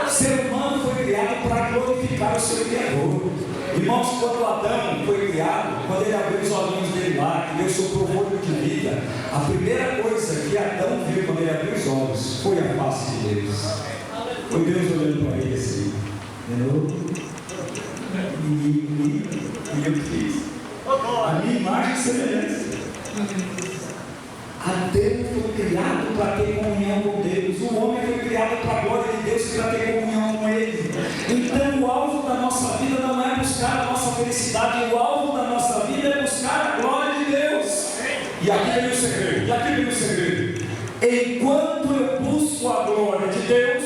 O ser humano foi criado para glorificar o seu Criador. Irmãos, quando Adão foi criado, quando ele abriu os olhinhos dele lá, que Deus soprou fôlego de vida, a primeira coisa que Adão viu quando ele abriu os olhos foi a face de Deus. Foi Deus olhando para ele assim: e eu fiz a minha imagem e semelhança. Adão foi criado para ter comunhão com Deus. O homem foi criado para a glória de Deus e para ter comunhão com Ele. Então o alvo da nossa vida não é buscar a nossa felicidade. O alvo da nossa vida é buscar a glória de Deus. E aqui vem o segredo. E aqui vem o segredo. Enquanto eu busco a glória de Deus,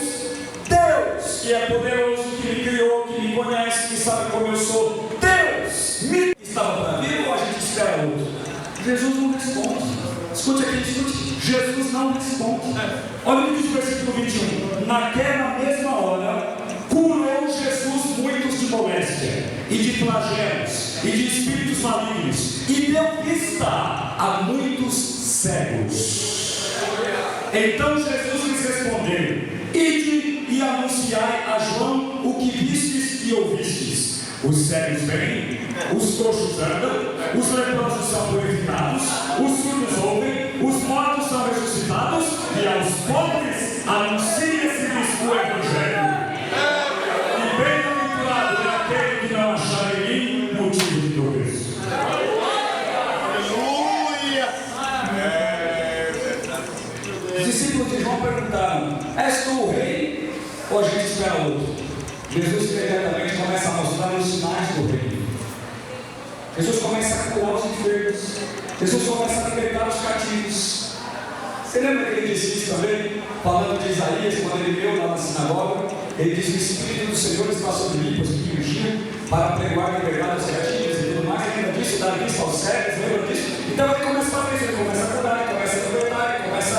Deus, que é poderoso, que me criou, que me conhece, que sabe como eu sou, Deus me estava para vir, ou a gente espera outro? Jesus não responde. Escute aqui, escute. Jesus não responde. Olha o que diz o versículo 21. Naquela mesma hora, curou Jesus muitos de moléstia, e de flagelos, e de espíritos malignos, e deu vista a muitos cegos. Então Jesus lhes respondeu: ide e anunciai a João o que vistes e ouvistes. Os cegos vêm, os coxos andam, os leprosos são purificados, os surdos ouvem, os mortos são ressuscitados, e aos pobres anuncia-se-lhes o Evangelho. E bem-aventurado é aquele que não achar em mim motivo de tropeço. Aleluia! Os discípulos de João perguntaram: és tu o rei? Ou a gente espera outro? Jesus imediatamente começa a mostrar os sinais do reino. Jesus começa a curar os enfermos. Jesus começa a libertar os cativos. Você lembra que ele disse isso também? Falando de Isaías, quando ele leu lá na sinagoga, ele disse: o Espírito do Senhor está sobre mim, pois me ungiu para pregoar a liberdade aos cativos e tudo mais. Lembra disso? Dar vista aos cegos, lembra disso? Então ele começa a fazer isso, ele começa a curar, ele começa a libertar, ele começa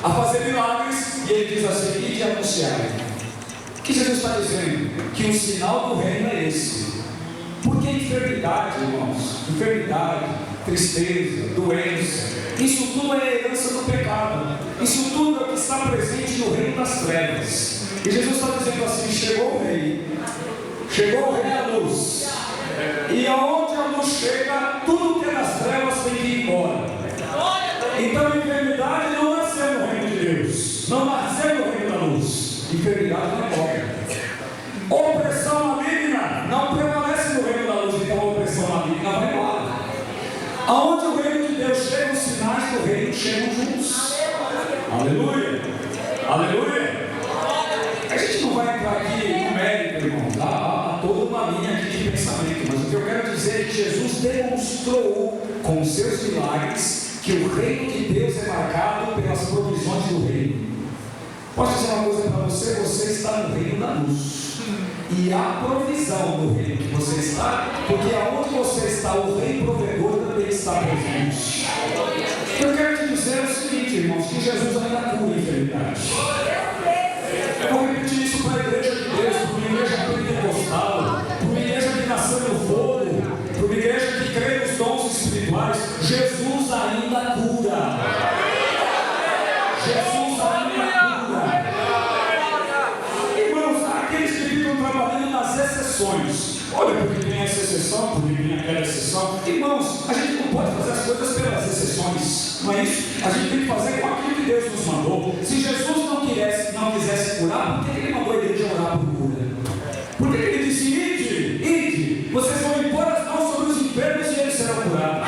a fazer milagres, e ele diz assim: ide anunciar. O que Jesus está dizendo? Que o sinal do reino é esse. Porque enfermidade, irmãos, enfermidade, tristeza, doença, isso tudo é herança do pecado. Isso tudo é o que está presente no reino das trevas. E Jesus está dizendo assim: chegou o rei à luz. E aonde a luz chega, tudo que é das trevas tem que ir embora. Então a enfermidade não nasceu no reino de Deus, não nasceu no reino da luz. Enfermidade não é morte. Opressão maligna não prevalece no reino da luz, então a opressão maligna vai embora. Aonde o reino de Deus chega, os sinais do reino chegam juntos. Aleluia! Aleluia! A gente não vai entrar aqui no mérito, irmãos. Há toda uma linha aqui de pensamento, mas o que eu quero dizer é que Jesus demonstrou com seus milagres que o reino de Deus é marcado pelas provisões do reino. Posso dizer uma coisa para você? Você está no reino da luz. E há provisão no reino que você está, porque aonde você está, o rei provedor também está presente. Eu quero te dizer o seguinte, irmãos, que Jesus ainda cura a enfermidade. Eu vou repetir isso para a igreja de Deus, para uma igreja pentecostal, para uma igreja que nasceu no fogo, para uma igreja que crê nos dons espirituais. Jesus ainda cura. Jesus ainda cura. Irmãos, aqueles que ficam trabalhando nas exceções, olha, porque tem essa exceção, porque tem aquela exceção. Irmãos, a gente não pode fazer as coisas pelas exceções, não é isso? A gente tem que fazer com aquilo que Deus nos mandou. Se Jesus não quisesse curar, por que ele mandou a igreja orar por cura? Por que ele disse: ide, vocês vão impor as mãos sobre os enfermos e eles serão curados?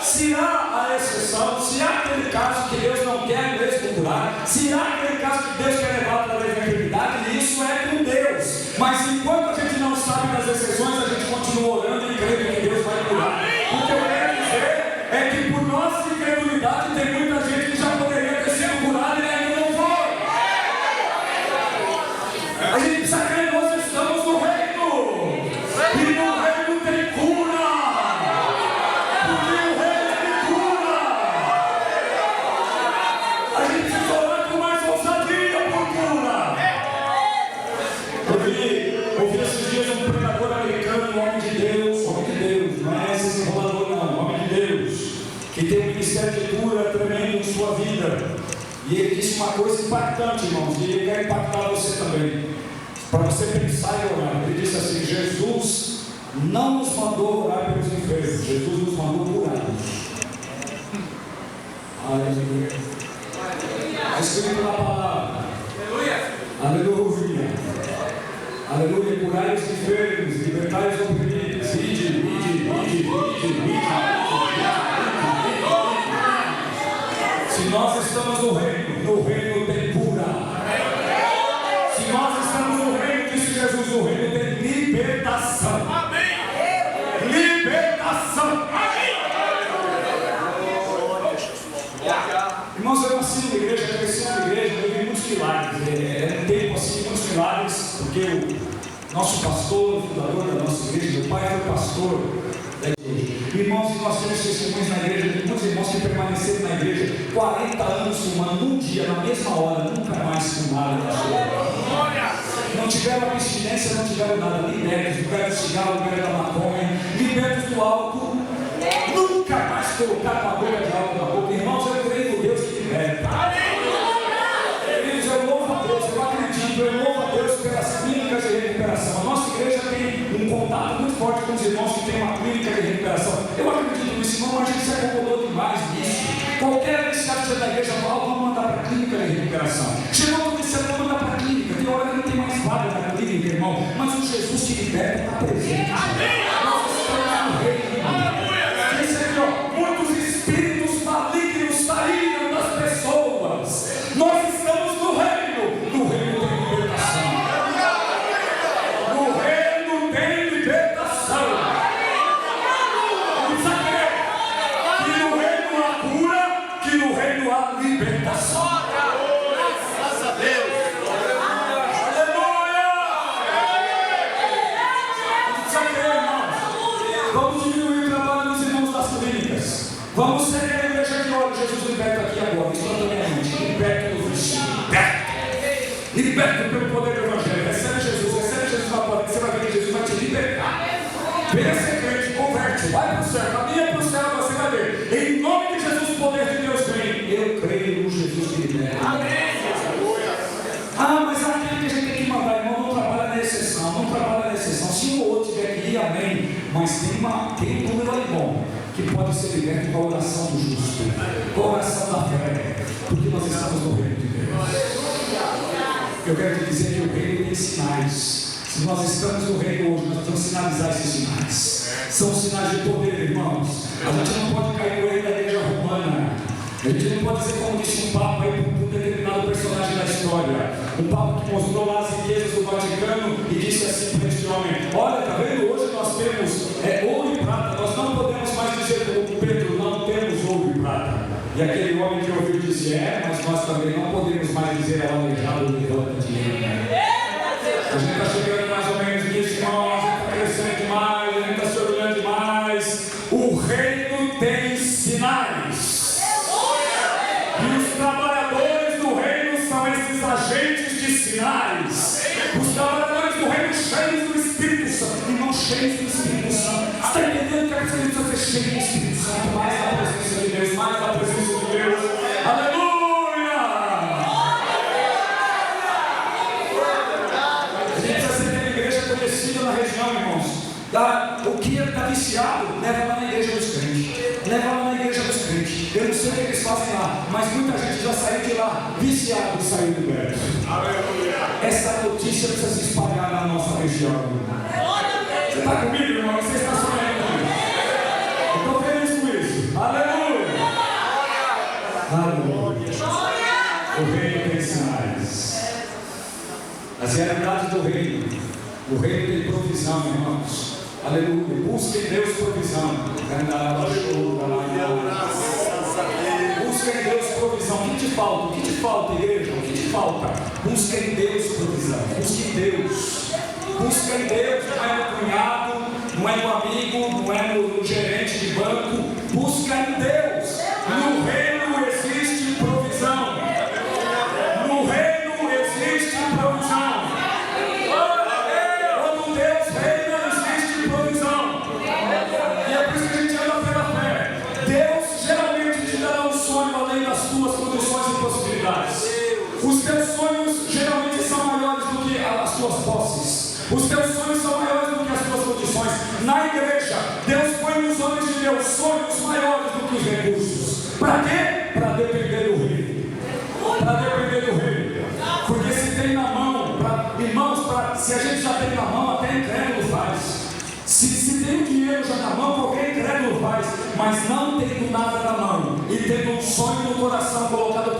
Se há a exceção, se há aquele caso que Deus não quer mesmo curar, se há aquele caso que Deus quer levar através da enfermidade, isso é com Deus. Mas enquanto a gente não sabe das exceções, a gente continua orando e crendo que Deus vai curar. O que eu quero dizer é que por nossa incredulidade tem muita gente que já poderia ter sido curada e ainda não foi. A gente precisa crer, nós estamos no reino. E no reino tem cura. Porque o reino tem cura. A gente precisa orar com mais ousadia por cura. Ouvi esses dias um pregador americano, um homem de Deus, não é esse enrolador não, um homem de Deus, que tem um ministério de cura tremendo em sua vida. E ele disse uma coisa impactante, irmãos, e eu quero impactar você também, para você pensar e orar. Ele disse assim: Jesus não nos mandou orar pelos enfermos, Jesus nos mandou curar. Aleluia. Está escrito na palavra. Aleluia. Aleluia. Curai os enfermos, libertai os oprimidos. Ide. Se nós estamos no reino tem cura. Se nós estamos no reino, disse Jesus, no reino tem libertação. Libertação. Irmãos, eu nasci numa igreja, cresci numa igreja, eu vi muitos milagres. É um tempo assim, muitos milagres, porque o nosso pastor, o fundador da nossa igreja, meu pai foi pastor da igreja. Irmãos, nós temos testemunhos na igreja de muitos irmãos que permaneceram na igreja 40 anos fumando, num dia, na mesma hora, nunca mais fumaram na sua. Não tiveram abstinência, não tiveram nada, libertos do cigarro, libertos da maconha, libertos do álcool, nunca mais colocaram uma gota de álcool na boca. Irmãos, eu creio no Deus que liberta. Eu louvo a Deus, eu acredito, eu louvo a Deus pelas clínicas de recuperação. A nossa igreja tem um contato muito forte com os irmãos que tem uma clínica de recuperação. Eu acredito nisso, irmão, a gente se acomodou demais nisso. Qualquer vez que você da igreja fala, vamos mandar para a clínica de recuperação. Chegou no você vai mandar para a clínica. Tem hora que não tem mais vaga na clínica, irmão, mas o Jesus que liberta está presente. Nós estamos no reino, irmão. Isso aqui, ó, muitos espíritos malignos saíram das pessoas. Nós estamos no reino tem libertação. No reino tem libertação. Vamos saber que no reino há cura, que no reino há libertação. Graças a Deus. Aleluia. Vamos saber, irmãos. Vamos diminuir o trabalho dos irmãos das clínicas. Vamos ser a igreja que olha, Jesus liberta aqui agora, instantaneamente. Liberta do vício. Liberta pelo poder do Evangelho. Recebe Jesus na porta. Você vai ver que Jesus vai te libertar. Venha ser crente, converte, vai para o céu, caminha para o céu, você vai ver. Em nome de Jesus, o poder de Deus vem. Eu creio no Jesus que liberta. Amém. Mas aquele que a gente tem que mandar, irmão, não trabalha na exceção, não trabalha na exceção. Se um ou outro tiver que ir, amém. Mas tem um número aí bom, que pode ser liberto com a oração do justo, com a oração da fé, porque nós estamos no reino de Deus. Eu quero te dizer que o reino tem sinais. Se nós estamos no reino hoje, nós precisamos sinalizar esses sinais. São sinais de poder, irmãos. A gente não pode cair no reino da igreja romana. A gente não pode ser como disse um papa aí para um determinado personagem da história. Um papa que mostrou lá as riquezas do Vaticano e disse assim para este homem: olha, está vendo? Hoje nós temos ouro e prata. Nós não podemos mais dizer como Pedro, não temos ouro e prata. E aquele homem que ouviu disse: mas nós também não podemos mais dizer ao aleijado, levanta-te. A gente está chegando mais ou menos nisso, irmão. A gente está crescendo demais, a gente está se orgulhando demais. O reino tem sinais. E os trabalhadores do reino são esses agentes de sinais. Os trabalhadores do reino cheios do Espírito Santo. E não cheios do Espírito Santo. Está entendendo que a gente precisa ser cheio do Espírito Santo? Mais da presença de Deus, mais da presença de Deus. Aleluia! A gente precisa ser uma igreja conhecida na região, irmãos. O que está viciado, leva lá na igreja dos crentes. Leva lá na igreja dos crentes. Eu não sei o que eles fazem lá, mas muita gente já saiu de lá viciado e saiu liberto. Essa notícia precisa se espalhar na nossa região. Você está comigo, irmão? Você está sonhando comigo? Eu estou feliz com isso. Aleluia! Aleluia. O reino tem sinais. As realidades do reino. O reino tem provisão, irmãos. Aleluia. Busque em Deus provisão. Busque em Deus provisão. O que te falta? O que te falta, igreja? O que te falta? Busque em Deus provisão. Busque em Deus. Busque em Deus. Não é no cunhado, não é no amigo, não é no gerente de banco. Busque em Deus. No reino existe provisão. No reino existe provisão. Quando Deus reina, existe provisão. E é por isso que a gente anda pela fé. Deus geralmente te dará um sonho além das tuas condições e possibilidades. Os teus sonhos geralmente são maiores do que as tuas posses. Os teus sonhos são maiores do que as tuas condições. Na igreja, Deus põe nos homens de Deus sonhos maiores do que os recursos. Para quê? Para depender do reino. Para depender do reino. Porque se tem na mão, irmãos, se a gente já tem na mão, até incrédulo faz. Se tem o dinheiro já na mão, qualquer incrédulo faz. Mas não tendo nada na mão e tendo um sonho no coração colocado